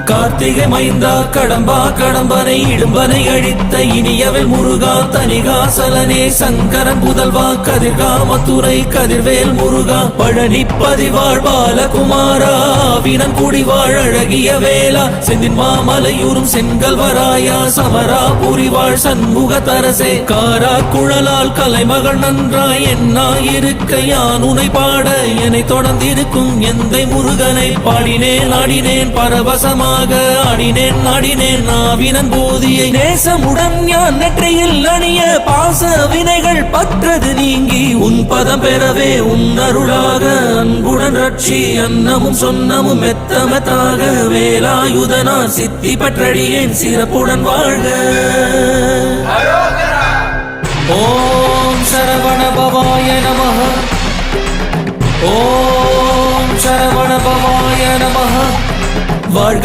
கார்த்திகை மைந்தா கடம்பா கடம்பனை இடும்பனை அழித்த இனியவள் முருகா தனிகாசலனே சங்கரன் புதல்வா கதிர்காமத்துறை கதிர்வேல் முருகா பழனி பதிவாழ் பாலகுமாரா வினன் குடிவாழ் அழகிய வேளா செந்தின் மாமலையூரும் செங்கல்வராயா சமரா புரிவாழ் சண்முக தரசே காரா குழலால் கலைமகள் நன்றாய் என்னாயிருக்க யான் உனை பாட என்னை தொடர்ந்திருக்கும் எந்தை முருகனை பாடினேன் ஆடினேன் பரவசமாக ஆடினேன் ஆடினேன் நாவினன் போதியை நேசமுடன் யான் நெற்றியில் அணிய பாச வினைகள் பற்றது நீங்கி உன் பதம் பெறவே உன் அருளாக அன்புடன் ரட்சி அன்னமும் சொன்னமும் மெத்தமத்தாக வேலாயுதனா சித்தி பற்றடியேன் சிறப்புடன் வாழ்க. ஓம் சரவண பவாய நமஹ. ஓம் சரவண பவாய நமஹ. வாழ்க.